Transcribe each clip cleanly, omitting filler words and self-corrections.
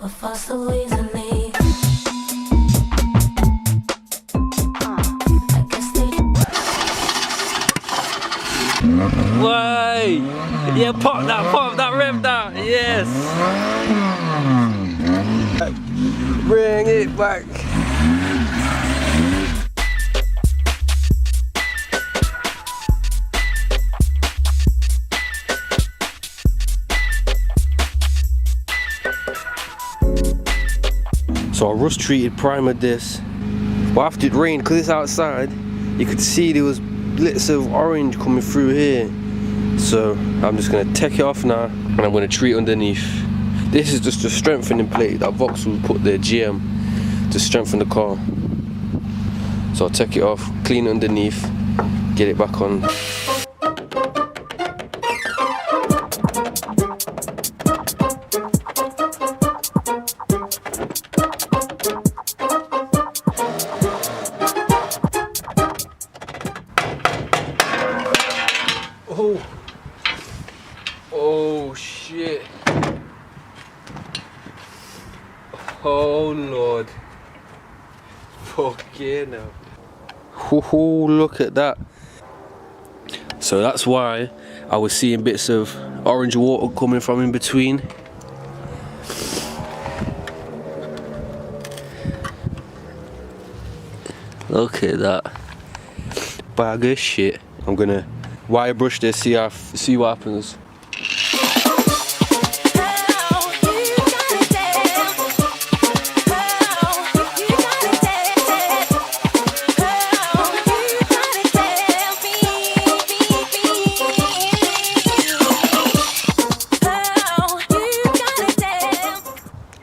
but far so easily. I guess they. Why? Yeah, pop that, rev that, yes! Bring it back! So I rust treated, primered this, but after it rained, because it's outside, you could see there was bits of orange coming through here. So I'm just going to take it off now, and I'm going to treat underneath. This is just a strengthening plate that Vauxhall put their GM to strengthen the car. So I'll take it off, clean it underneath, get it back on. Oh shit. Oh Lord. Fucking hell. Oh, look at that. So that's why I was seeing bits of orange water coming from in between. Look at that. Bag of shit. I'm gonna wire brush this, see what happens.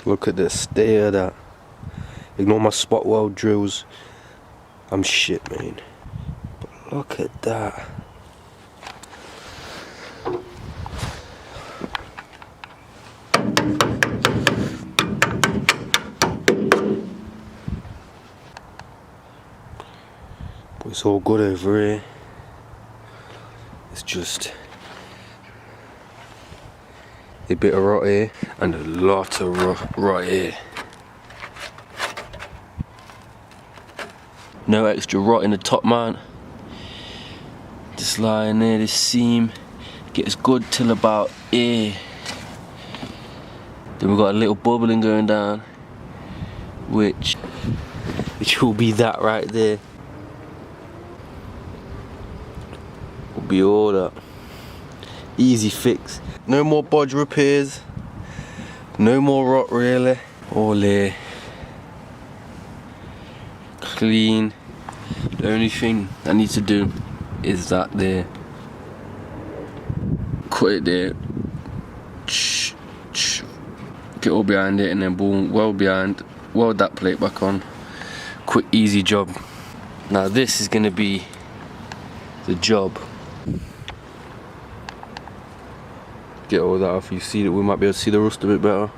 Look at this, stare at that. Ignore my spot weld drills. I'm shit, man. But look at that. But it's all good over here. It's just a bit of rot here and a lot of rot here. No extra rot in the top mount. Just lying there, this seam gets good till about here. Then we've got a little bubbling going down, which will be that right there. Will be all that. Easy fix. No more bodge repairs. No more rot really. All here. Clean. The only thing I need to do is that there. Cut it there. Get all behind it and then boom, weld behind. Weld that plate back on. Quick, easy job. Now this is going to be the job. Get all that off. You see that we might be able to see the rust a bit better.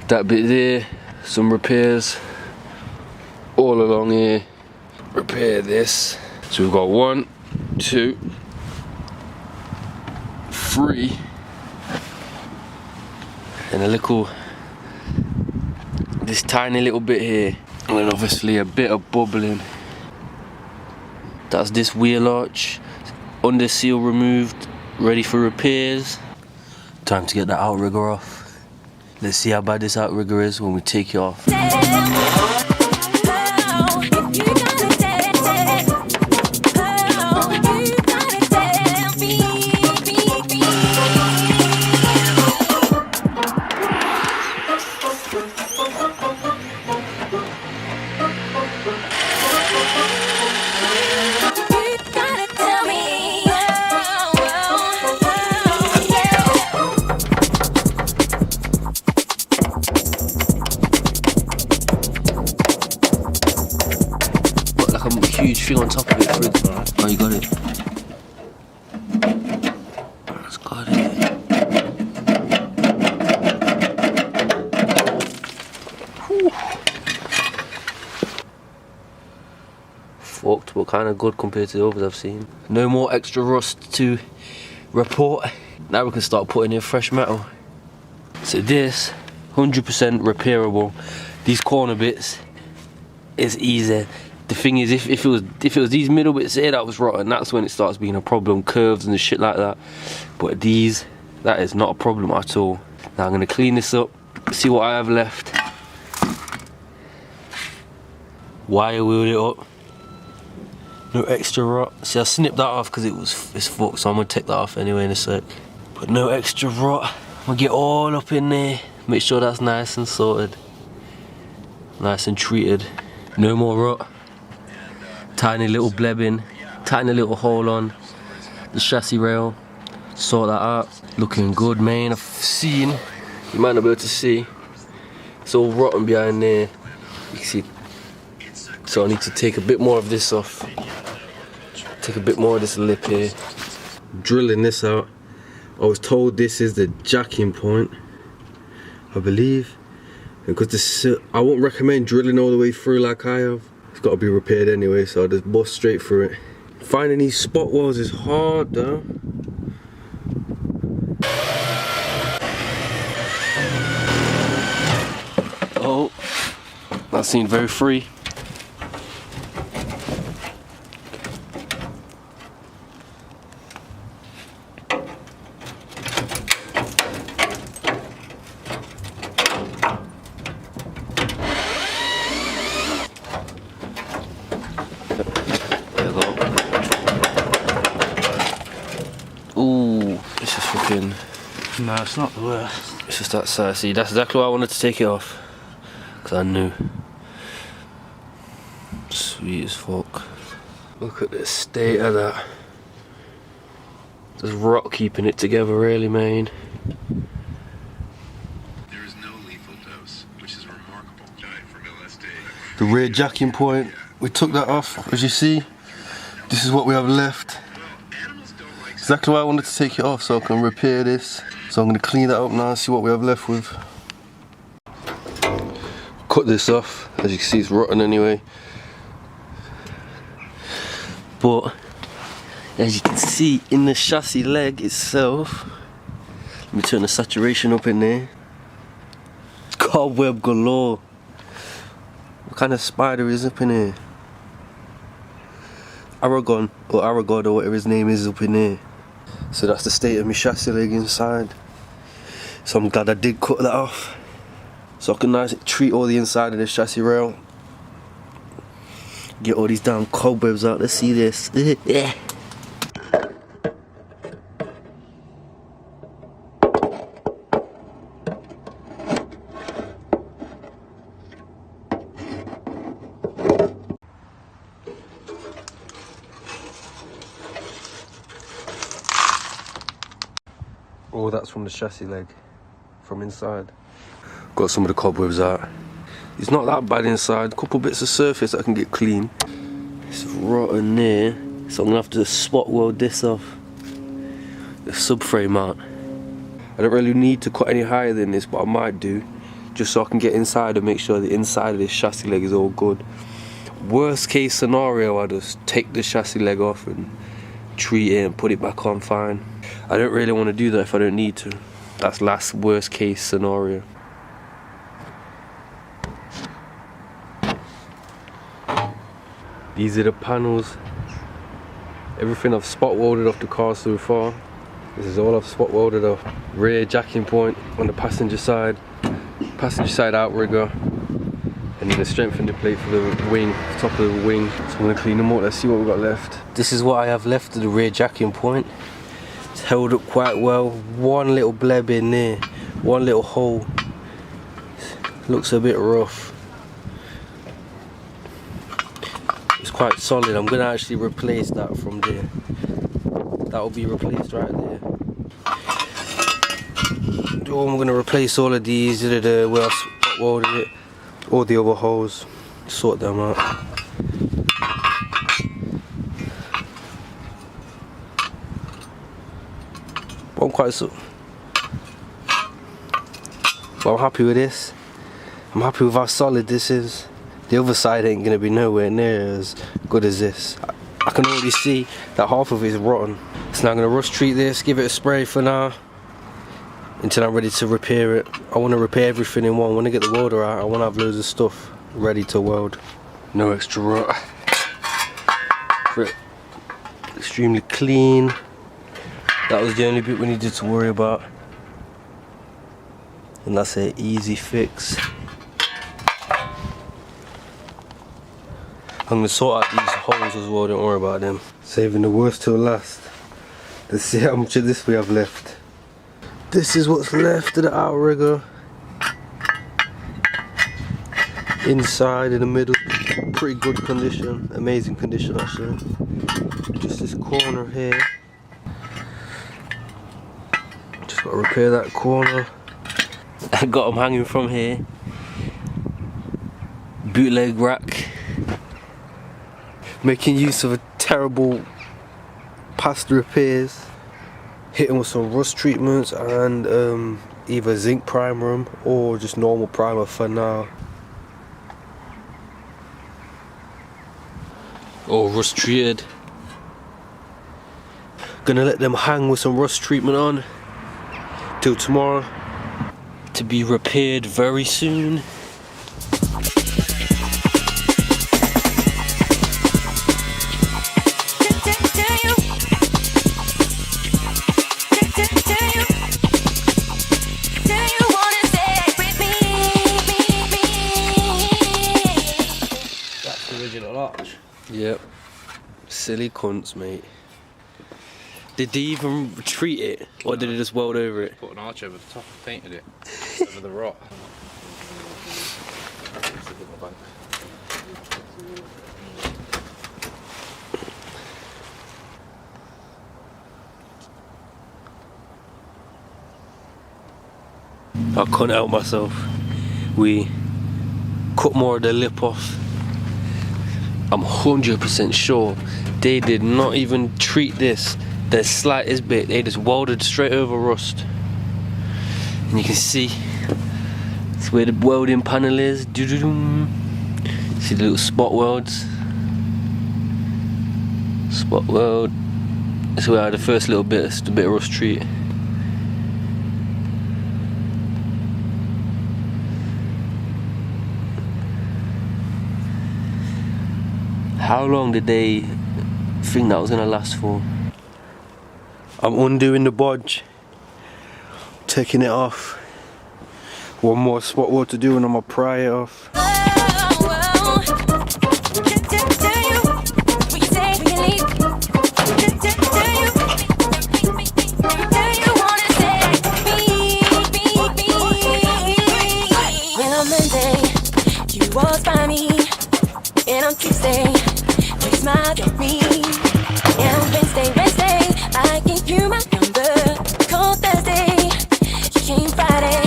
That bit there, some repairs all along here. Repair this. So we've got 1, 2, 3, and this tiny little bit here, and then obviously a bit of bubbling. That's this wheel arch, under seal removed, ready for repairs. Time to get that OutRigger off. Let's see how bad this OutRigger is when we take it off. A huge thing on top of it. Oh, you got it. That's got it. Whew. Fucked, but kind of good compared to the others I've seen. No more extra rust to report. Now we can start putting in fresh metal. So this 100% repairable. These corner bits is easy. The thing is, if it was these middle bits here that was rotten, that's when it starts being a problem, curves and shit like that. But these, that is not a problem at all. Now I'm gonna clean this up, see what I have left. Wire wheel it up. No extra rot. See, I snipped that off because it's fucked, so I'm gonna take that off anyway in a sec. But no extra rot. I'm gonna get all up in there. Make sure that's nice and sorted. Nice and treated. No more rot. Tiny little blebbing. Tiny little hole on the chassis rail. Sort that out. Looking good, man. I've seen, you might not be able to see, it's all rotten behind there. You can see. So I need to take a bit more of this off. Take a bit more of this lip here. Drilling this out. I was told this is the jacking point, I believe. Because this, I won't recommend drilling all the way through like I have. It's got to be repaired anyway, so I just bust straight through it. Finding these spot welds is hard though. Oh, that seemed very free. Ooh, this is fucking... No, it's not the worst. It's just that side. See, that's exactly why I wanted to take it off. Because I knew. Sweet as fuck. Look at the state of that. There's rot keeping it together really, man. There is no lethal dose, which is remarkable from LSD. The rear jacking point, we took that off, as you see. This is what we have left. Exactly why I wanted to take it off, so I can repair this. So I'm going to clean that up now and see what we have left with. Cut this off. As you can see, it's rotten anyway. But as you can see in the chassis leg itself, let me turn the saturation up in there. Cobweb galore. What kind of spider is up in here? Aragon or whatever his name is up in there. So that's the state of my chassis leg inside. So I'm glad I did cut that off. So I can nicely treat all the inside of the chassis rail. Get all these damn cobwebs out. Let's see this. Oh, that's from the chassis leg, from inside. Got some of the cobwebs out. It's not that bad inside. Couple bits of surface that I can get clean. It's rotten there, so I'm gonna have to spot weld this off. The subframe out. I don't really need to cut any higher than this, but I might do, just so I can get inside and make sure the inside of this chassis leg is all good. Worst case scenario, I just take the chassis leg off and treat it and put it back on fine. I don't really want to do that if I don't need to. That's last worst case scenario. These are the panels. Everything I've spot welded off the car so far. This is all I've spot welded off. Rear jacking point on the passenger side outrigger, and then the strengthening plate for the wing, top of the wing. So I'm gonna clean them up. Let's see what we've got left. This is what I have left of the rear jacking point. It's held up quite well. One little bleb in there, one little hole. Looks a bit rough. It's quite solid. I'm gonna actually replace that from there. That will be replaced right there. I'm gonna replace all of these where I spot welded it. All the other holes, sort them out. But I'm happy with this. I'm happy with how solid this is. The other side ain't gonna be nowhere near as good as this. I can already see that half of it is rotten. So now I'm gonna rust treat this, give it a spray for now, until I'm ready to repair it. I want to repair everything in one. When I get the welder out, I want to have loads of stuff ready to weld. No extra rot. Extremely clean. That was the only bit we needed to worry about. And that's an easy fix. I'm going to sort out these holes as well, don't worry about them. Saving the worst till last. Let's see how much of this we have left. This is what's left of the OutRigger. Inside, in the middle, pretty good condition. Amazing condition actually. Just this corner here. Just got to repair that corner. I got them hanging from here. Bootleg rack. Making use of a terrible past repairs. Hitting with some rust treatments and either zinc primer them or just normal primer for now. Or rust treated. Gonna let them hang with some rust treatment on till tomorrow, to be repaired very soon. That's the original arch. Yep. Silly cunts, mate. Did they even treat it, or did they just weld over it? Put an arch over the top and painted it over the rot. I couldn't help myself. We cut more of the lip off. I'm 100% sure they did not even treat this the slightest bit. They just welded straight over rust. And you can see it's where the welding panel is. See the little spot welds. Spot weld. That's where I had the first little bit, just a bit of rust treat. How long did they think that was gonna last for? I'm undoing the bodge, taking it off. One more spot weld to do and I'm gonna pry it off. And on Tuesday, you smiled at me. And on Wednesday, I gave you my number. Called Thursday, you came Friday.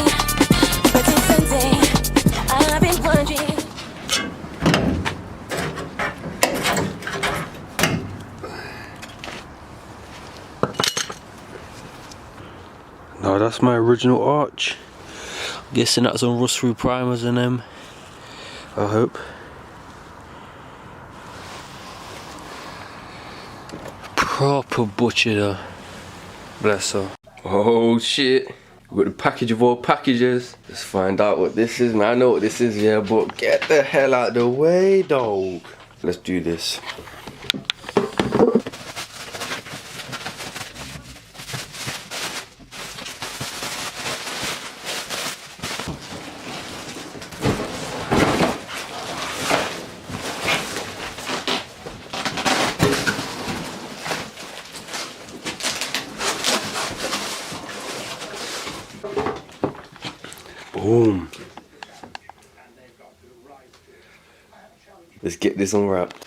But till Sunday, I've been wondering. No, that's my original arch. I'm guessing that's on rust-through primers and them. I hope. Proper butcher, bless her. Oh shit, we got the package of all packages. Let's find out what this is, man. I know what this is, yeah, but get the hell out of the way, dog. Let's do this. Boom. Let's get this unwrapped.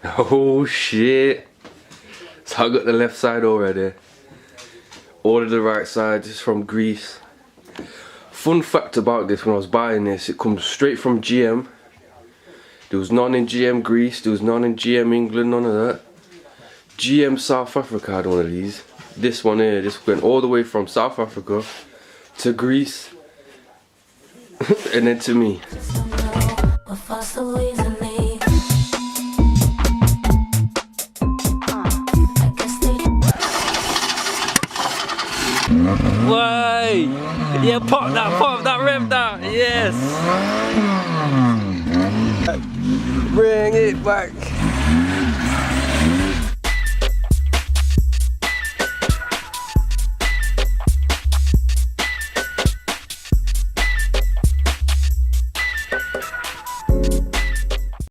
Oh shit. So I got the left side already. Ordered the right side, just from Greece. Fun fact about this, when I was buying this, it comes straight from GM. There was none in GM Greece, there was none in GM England, none of that. GM South Africa had one of these. This one here, this went all the way from South Africa to Greece and then to me. What fossil ways and leave. Way! Yeah, pop that, rev that, yes! Bring it back.